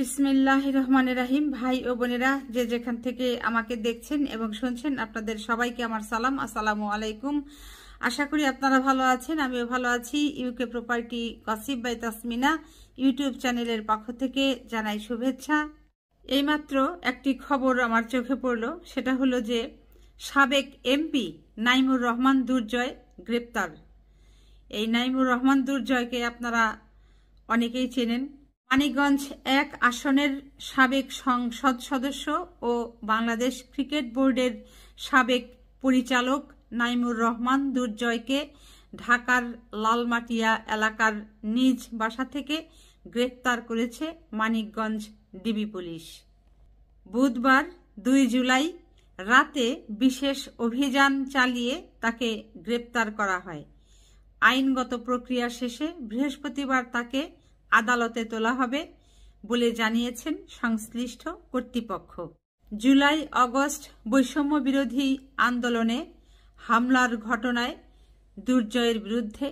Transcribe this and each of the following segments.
বিসমিল্লাহির রহমানির রহিম। ভাই ও বোনেরা, যে যেখান থেকে আমাকে দেখছেন এবং শুনছেন, আপনাদের সবাইকে আমার সালাম, আসসালামু আলাইকুম। আশা করি আপনারা ভালো আছেন, আমিও ভালো আছি। UK property gossip by Tasmina YouTube চ্যানেলের পক্ষ থেকে জানাই শুভেচ্ছা। এইমাত্র একটি খবর আমার চোখে পড়ল, সেটা হলো যে সাবেক এমপি নাইমুর রহমান দুর্জয় গ্রেপ্তার। এই নাইমুর রহমান দুর্জয়কে আপনারা অনেকেই চেনেন। মানিকগঞ্জ 1 আসনের সাবেক সংসদ সদস্য ও বাংলাদেশ ক্রিকেট বোর্ডের সাবেক পরিচালক নাইমুর রহমান দুর্জয়কে ঢাকার লালমাটিয়া এলাকার নিজ বাসা থেকে গ্রেফতার করেছে মানিকগঞ্জ ডিবি পুলিশ। বুধবার 2 জুলাই রাতে বিশেষ অভিযান চালিয়ে তাকে গ্রেপ্তার করা হয়। আইনগত প্রক্রিয়া শেষে বৃহস্পতিবার তাকে আদালতে তোলা হবে বলে জানিয়েছেন সংশ্লিষ্ট কর্তৃপক্ষ। জুলাই আগস্ট বৈষম্য বিরোধী আন্দোলনে হামলার ঘটনায় দুর্জয়ের বিরুদ্ধে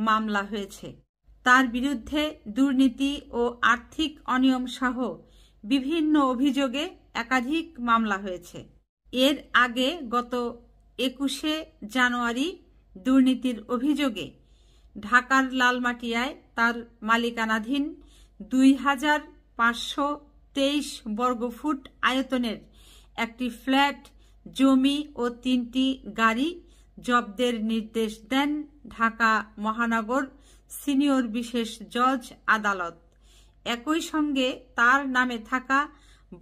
মামলা হয়েছে। তার বিরুদ্ধে দুর্নীতি ও আর্থিক অনিয়ম সহ বিভিন্ন অভিযোগে একাধিক মামলা হয়েছে। এর আগে গত 21শে জানুয়ারি দুর্নীতির অভিযোগে ঢাকার লালমাটিয়ায় তার মালিকানাধীন 2523 বর্গফুট আয়তনের একটি ফ্ল্যাট, জমি ও 3টি গাড়ি জব্দের নির্দেশ দেন ঢাকা মহানগর সিনিয়র বিশেষ জজ আদালত। একই সঙ্গে তার নামে থাকা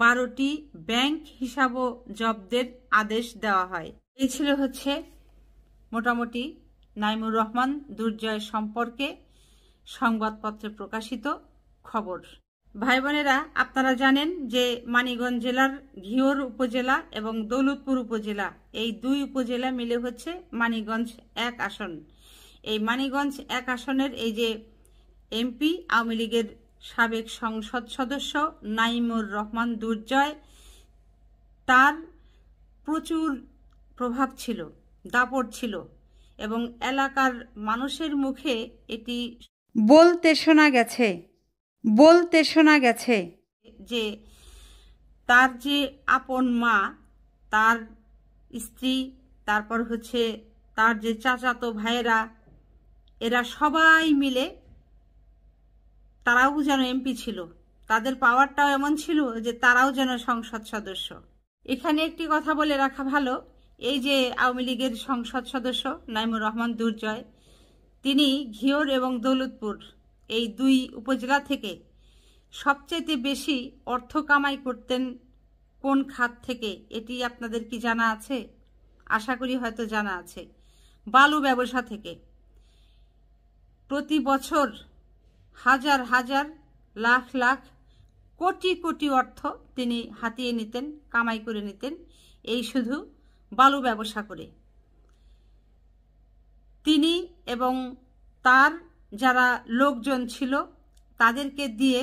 12টি ব্যাংক হিসাবও জব্দের আদেশ দেওয়া হয়। এই ছিল মোটামুটি নাইমুর রহমান দুর্জয় সম্পর্কে সংবাদপত্রে প্রকাশিত খবর। ভাই বোনেরা, আপনারা জানেন যে মানিকগঞ্জ জেলার ঘিওর উপজেলা এবং দৌলতপুর উপজেলা, এই 2 উপজেলা মিলে মানিকগঞ্জ 1 আসন। এই মানিকগঞ্জ 1 আসনের এই যে এমপি, আওয়ামী লীগের সাবেক সংসদ সদস্য নাইমুর রহমান দুর্জয়, তার প্রচুর প্রভাব ছিল, দাপট ছিল এবং এলাকার মানুষের মুখে এটি বলতে শোনা গেছে যে তার যে আপন মা, তার স্ত্রী, তারপর তার যে চাচাতো ভাইয়েরা, এরা সবাই মিলে, তারাও যেন এমপি ছিল। তাদের পাওয়ারটাও এমন ছিল যে তারাও যেন সংসদ সদস্য। এখানে একটি কথা বলে রাখা ভালো, এই যে আওয়ামী লীগের সংসদ সদস্য নাইমুর রহমান দুর্জয়, তিনি ঘিওর এবং দৌলতপুর এই 2 উপজেলা থেকে সবচেয়ে বেশি অর্থ কামাই করতেন কোন খাত থেকে, এটি আপনাদের কি জানা আছে? আশা করি হয়তো জানা আছে। বালু ব্যবসা থেকে প্রতি বছর হাজার হাজার, লাখ লাখ, কোটি কোটি অর্থ তিনি হাতিয়ে নিতেন, কামাই করে নিতেন, এই শুধু বালু ব্যবসা করে। তিনি এবং তার যারা লোকজন ছিল, তাদেরকে দিয়ে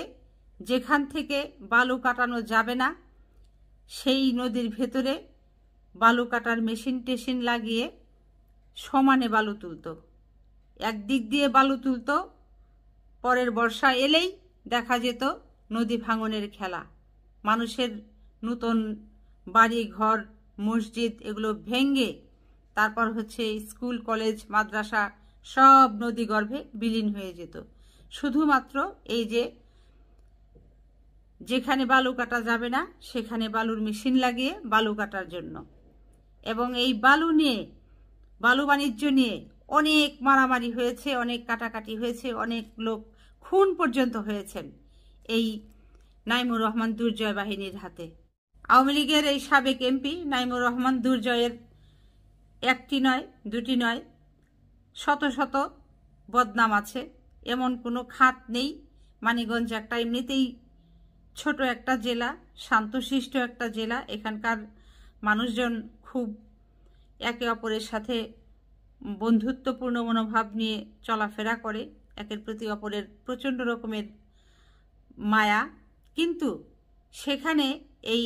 যেখান থেকে বালু কাটানো যাবে না, সেই নদীর ভেতরে বালু কাটার মেশিন লাগিয়ে সমানে বালু তুলত। একদিক দিয়ে বালু তুলত, পরের বর্ষা এলেই দেখা যেত নদী ভাঙনের খেলা। মানুষের নতুন বাড়ি ঘর, মসজিদ, এগুলো ভেঙে তারপর স্কুল, কলেজ, মাদ্রাসা সব নদী গর্ভে বিলীন হয়ে যেত। শুধুমাত্র এই যে যেখানে বালু কাটা যাবে না সেখানে বালুর মেশিন লাগিয়ে বালু কাটার জন্য। এবং এই বালু বাণিজ্য নিয়ে অনেক মারামারি হয়েছে, অনেক কাটাকাটি হয়েছে, অনেক লোক খুন পর্যন্ত হয়েছেন এই নাইমুর রহমান দুর্জয় বাহিনীর হাতে। আওয়ামী লীগের এই সাবেক এমপি নাইমুর রহমান দুর্জয়ের একটি নয়, 2টি নয়, শত শত বদনাম আছে। এমন কোনো খাত নেই। মানিকগঞ্জ একটা এমনিতেই ছোট একটা জেলা, শান্তশিষ্ট একটা জেলা। এখানকার মানুষজন খুব একে অপরের সাথে বন্ধুত্বপূর্ণ মনোভাব নিয়ে চলাফেরা করে, একের প্রতি অপরের প্রচণ্ড রকমের মায়া। কিন্তু সেখানে এই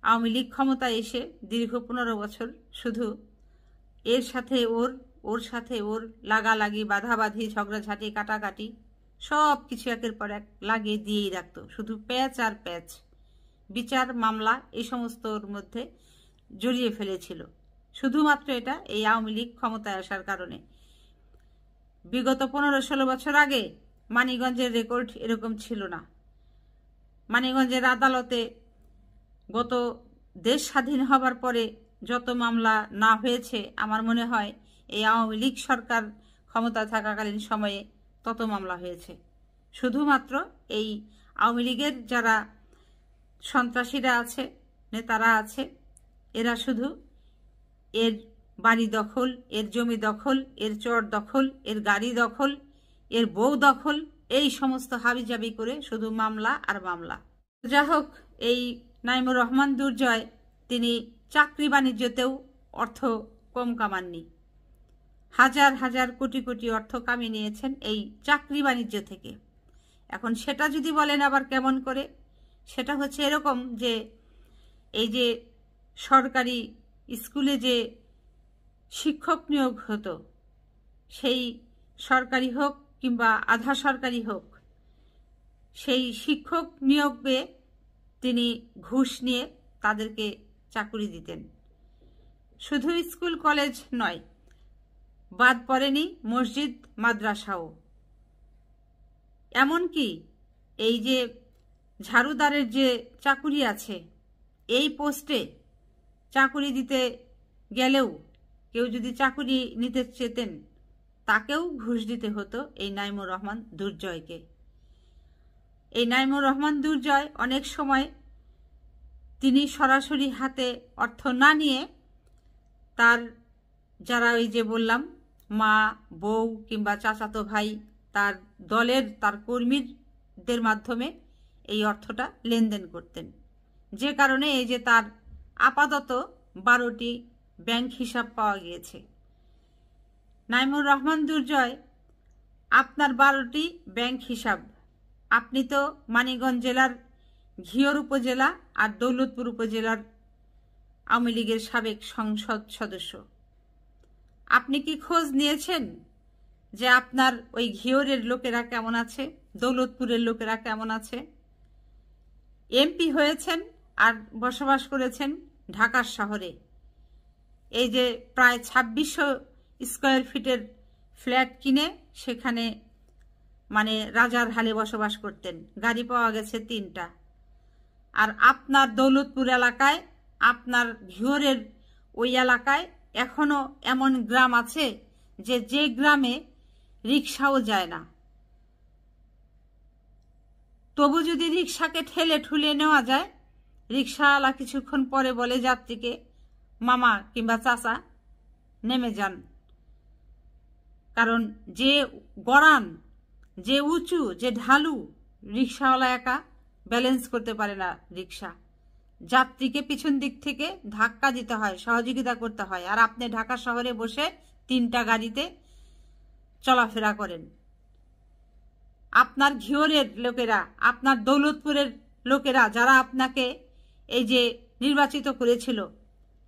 আওয়ামী লীগ ক্ষমতায় এসে দীর্ঘ 15 বছর শুধু এর সাথে ওর, ওর সাথে ওর লাগালাগি, বাধাবাধি, ঝগড়াঝাঁটি, কাটাকাটি সব কিছু একের পর এক লাগিয়ে দিয়েই রাখত, শুধু প্যাচ আর প্যাচ, বিচার মামলা এই সমস্তর মধ্যে জড়িয়ে ফেলেছিল। শুধুমাত্র এটা এই আওয়ামী লীগ ক্ষমতায় আসার কারণে। বিগত 15-16 বছর আগে মানিকগঞ্জের রেকর্ড এরকম ছিল না। মানিকগঞ্জের আদালতে গত দেশ স্বাধীন হবার পরে যত মামলা না হয়েছে, আমার মনে হয় এই আওয়ামী লীগ সরকার ক্ষমতা থাকাকালীন সময়ে তত মামলা হয়েছে। শুধুমাত্র এই আওয়ামী লীগের যারা সন্ত্রাসীরা আছে, নেতারা আছে, এরা শুধু এর বাড়ি দখল, এর জমি দখল, এর চর দখল, এর গাড়ি দখল, এর বউ দখল, এই সমস্ত হাবিজাবি করে শুধু মামলা আর মামলা। যা হোক, এই নাইমুর রহমান দুর্জয় তিনি চাকরি বাণিজ্যতেও অর্থ কম কামাননি। হাজার হাজার কোটি কোটি অর্থ কামিয়ে নিয়েছেন এই চাকরি বাণিজ্য থেকে। এখন সেটা যদি বলেন আবার কেমন করে, সেটা হচ্ছে এরকম যে এই যে সরকারি স্কুলে যে শিক্ষক নিয়োগ হতো, সেই সরকারি হোক কিংবা আধা সরকারি হোক, সেই শিক্ষক নিয়োগে তিনি ঘুষ নিয়ে তাদেরকে চাকরি দিতেন। শুধু স্কুল কলেজ নয়, বাদ পড়েনি মসজিদ মাদ্রাসাও। এমনকি এই যে ঝাড়ুদারের যে চাকুরি আছে, এই পোস্টে চাকুরি দিতে গেলেও কেউ যদি চাকুরি নিতে চেতেন, তাকেও ঘুষ দিতে হতো এই নাইমুর রহমান দুর্জয়কে। এই নাইমুর রহমান দুর্জয় অনেক সময় তিনি সরাসরি হাতে অর্থ না নিয়ে তার যারা ওই যে বললাম মা, বউ কিংবা চাচাতো ভাই, তার দলের তার কর্মীদের মাধ্যমে এই অর্থটা লেনদেন করতেন। যে কারণে এই যে তার আপাতত 12টি ব্যাংক হিসাব পাওয়া গিয়েছে। নাইমুর রহমান দুর্জয়, আপনার 12টি ব্যাংক হিসাব, আপনি তো মানিকগঞ্জ জেলার ঘিওর উপজেলা আর দৌলতপুর উপজেলার আওয়ামী লীগের সাবেক সংসদ সদস্য। আপনি কি খোঁজ নিয়েছেন যে আপনার ওই ঘিওরের লোকেরা কেমন আছে, দৌলতপুরের লোকেরা কেমন আছে? এমপি হয়েছেন আর বসবাস করেছেন ঢাকার শহরে। এই যে প্রায় 2600 স্কয়ার ফিটের ফ্ল্যাট কিনে সেখানে মানে রাজার হালে বসবাস করতেন। গাড়ি পাওয়া গেছে 3টা। আর আপনার দৌলতপুর এলাকায়, আপনার ঘিওরের ওই এলাকায় এখনো এমন গ্রাম আছে যে গ্রামে রিক্সাও যায় না। তবু যদি রিক্সাকে ঠেলে ঠুলে নেওয়া যায়, রিক্সাওয়ালা কিছুক্ষণ পরে বলে যাত্রীকে, মামা কিংবা চাচা নেমে যান। কারণ যে গড়ান, যে উঁচু, যে ঢালু, রিক্সাওয়ালা একা ব্যালেন্স করতে পারে না রিক্সা। যাত্রীকে পিছন দিক থেকে ধাক্কা দিতে হয়, সহযোগিতা করতে হয়। আর আপনি ঢাকা শহরে বসে 3টা গাড়িতে চলাফেরা করেন। আপনার ঘিওরের লোকেরা, আপনার দৌলতপুরের লোকেরা যারা আপনাকে এই যে নির্বাচিত করেছিল,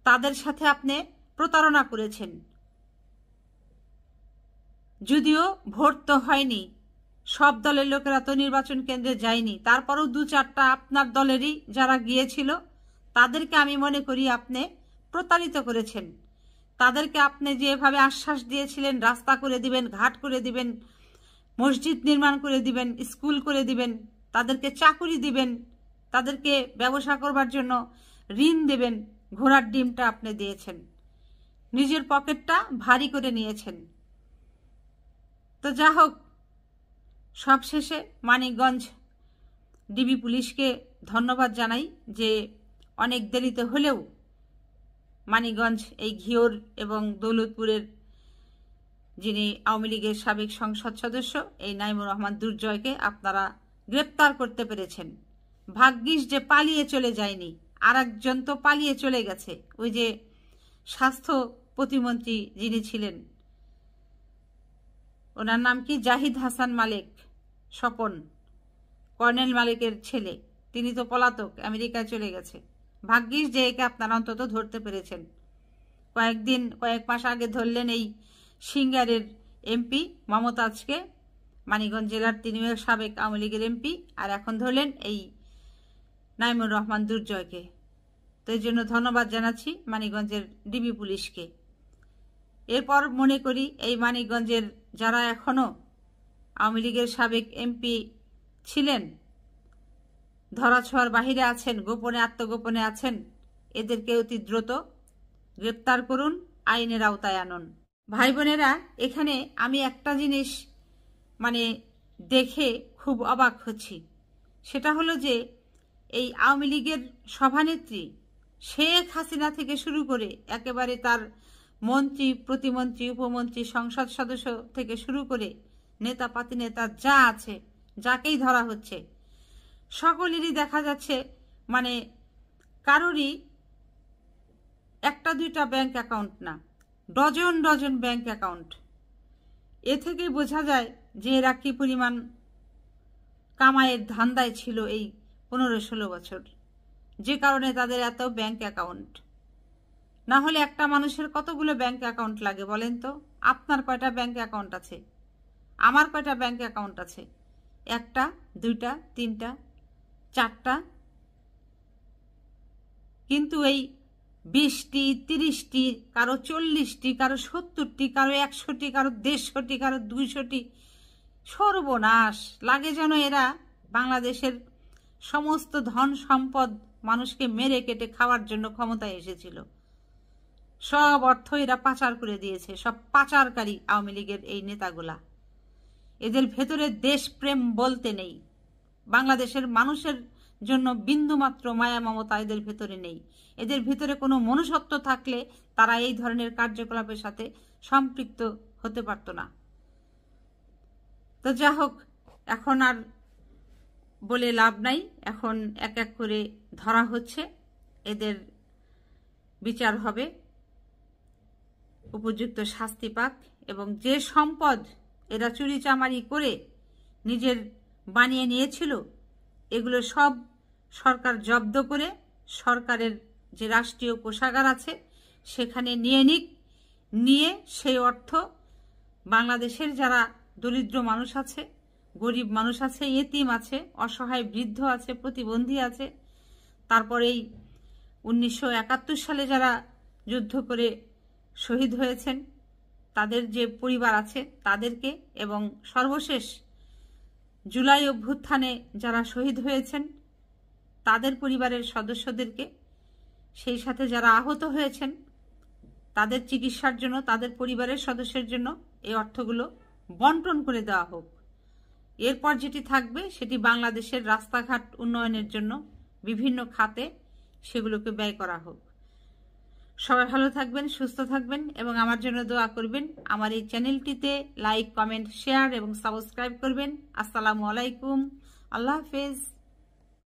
তাদের সাথে আপনি প্রতারণা করেছেন। যদিও ভোট তো হয়নি, সব দলের লোকেরা তো নির্বাচন কেন্দ্রে যায়নি, তারপরেও 2-4টা আপনার দলেরই যারা গিয়েছিল, তাদেরকে আমি মনে করি আপনি প্রতারিত করেছেন। তাদেরকে আপনি যেভাবে আশ্বাস দিয়েছিলেন রাস্তা করে দিবেন, ঘাট করে দিবেন, মসজিদ নির্মাণ করে দিবেন, স্কুল করে দিবেন, তাদেরকে চাকুরি দিবেন, তাদেরকে ব্যবসা করবার জন্য ঋণ দেবেন, ঘোড়ার ডিমটা আপনি দিয়েছেন। নিজের পকেটটা ভারী করে নিয়েছেন। তো যা হোক, সবশেষে মানিকগঞ্জ ডিবি পুলিশকে ধন্যবাদ জানাই যে অনেক দেরিতে হলেও মানিকগঞ্জ এই ঘিওর এবং দৌলতপুরের যিনি আওয়ামী লীগের সাবেক সংসদ সদস্য এই নাইমুর রহমান দুর্জয়কে আপনারা গ্রেপ্তার করতে পেরেছেন। ভাগ্যিস যে পালিয়ে চলে যায়নি, আর একজন তো পালিয়ে চলে গেছে, ওই যে স্বাস্থ্য প্রতিমন্ত্রী যিনি ছিলেন, ওনার নাম কি, জাহিদ হাসান মালিক, স্বপন, কর্নেল মালিকের ছেলে, তিনি তো পলাতক, আমেরিকায় চলে গেছে। ভাগ্যিস যে একে আপনারা অন্তত ধরতে পেরেছেন। কয়েক মাস আগে ধরলেন এই সিঙ্গারের এমপি মমতাজকে, মানিকগঞ্জ জেলার তিনিও সাবেক আওয়ামী লীগের এমপি, আর এখন ধরলেন এই নাইমুর রহমান দুর্জয়কে। তো এই জন্য ধন্যবাদ জানাচ্ছি মানিকগঞ্জের ডিবি পুলিশকে। এরপর মনে করি এই মানিকগঞ্জের যারা এখনো আওয়ামী লীগের সাবেক এমপি ছিলেন, ধরাছোঁয়ার বাহিরে আছেন, গোপনে আত্মগোপনে আছেন, এদেরকে অতি দ্রুত গ্রেপ্তার করুন, আইনের আওতায় আনুন। ভাই বোনেরা, এখানে আমি একটা জিনিস দেখে খুব অবাক হচ্ছি, সেটা হলো যে এই আওয়ামী লীগের সভানেত্রী শেখ হাসিনা থেকে শুরু করে একেবারে তার মন্ত্রী, প্রতিমন্ত্রী, উপমন্ত্রী, সংসদ সদস্য থেকে শুরু করে নেতা পাতি নেতা যা আছে, যাকেই ধরা হচ্ছে, সকলেরই দেখা যাচ্ছে কারোরই একটা দুইটা ব্যাংক অ্যাকাউন্ট না, ডজন ডজন ব্যাংক অ্যাকাউন্ট। এ থেকেই বোঝা যায় যে এরা কি পরিমাণ কামাইয়ের ধান্দায় ছিল এই 15-16 বছর, যে কারণে তাদের এত ব্যাংক অ্যাকাউন্ট। না হলে একটা মানুষের কতগুলো ব্যাংক অ্যাকাউন্ট লাগে বলেন তো? আপনার কয়টা ব্যাংক অ্যাকাউন্ট আছে? আমার কয়টা ব্যাংক অ্যাকাউন্ট আছে? একটা, দুইটা, তিনটা, চারটা। কিন্তু এই 20টি, 30টি, কারো 40টি, কারো 70টি, কারো 100টি, কারো 150টি, কারো 200টি। সর্বনাশ লাগে যেন এরা বাংলাদেশের সমস্ত ধন সম্পদ মানুষকে মেরে কেটে খাওয়ার জন্য ক্ষমতায় এসেছিল। সব অর্থ এরা পাচার করে দিয়েছে, সব পাচারকারী আওয়ামী লীগের এই নেতাগুলা। এদের ভেতরে দেশপ্রেম বলতে নেই, বাংলাদেশের মানুষের জন্য বিন্দুমাত্র মায়া মমতা এদের ভেতরে নেই। এদের ভিতরে কোনো মনুষ্যত্ব থাকলে তারা এই ধরনের কার্যকলাপের সাথে সম্পৃক্ত হতে পারত না। তো যা হোক, এখন আর বলে লাভ নাই, এখন এক এক করে ধরা হচ্ছে, এদের বিচার হবে, উপযুক্ত শাস্তি পাক। এবং যে সম্পদ এরা চুরিচামারি করে নিজের বানিয়ে নিয়েছিল, এগুলো সব সরকার জব্দ করে সরকারের যে রাষ্ট্রীয় কোষাগার আছে সেখানে নিয়ে সেই অর্থ বাংলাদেশের যারা দরিদ্র মানুষ আছে, গরিব মানুষ আছে, এতিম আছে, অসহায় বৃদ্ধ আছে, প্রতিবন্ধী আছে, তারপরে এই 1971 সালে যারা যুদ্ধ করে শহীদ হয়েছেন তাদের যে পরিবার আছে তাদেরকে, এবং সর্বশেষ জুলাই অভ্যুত্থানে যারা শহীদ হয়েছেন তাদের পরিবারের সদস্যদেরকে, সেই সাথে যারা আহত হয়েছেন তাদের চিকিৎসার জন্য, তাদের পরিবারের সদস্যের জন্য এই অর্থগুলো বন্টন করে দেওয়া হোক। এরপর যেটি থাকবে সেটি বাংলাদেশের রাস্তাঘাট উন্নয়নের জন্য বিভিন্ন খাতে সেগুলোকে ব্যয় করা হোক। সবাই ভালো থাকবেন, সুস্থ থাকবেন এবং আমার জন্য দোয়া করবেন। আমার এই চ্যানেলটিতে লাইক, কমেন্ট, শেয়ার এবং সাবস্ক্রাইব করবেন। আসসালামু আলাইকুম, আল্লাহ হাফেজ।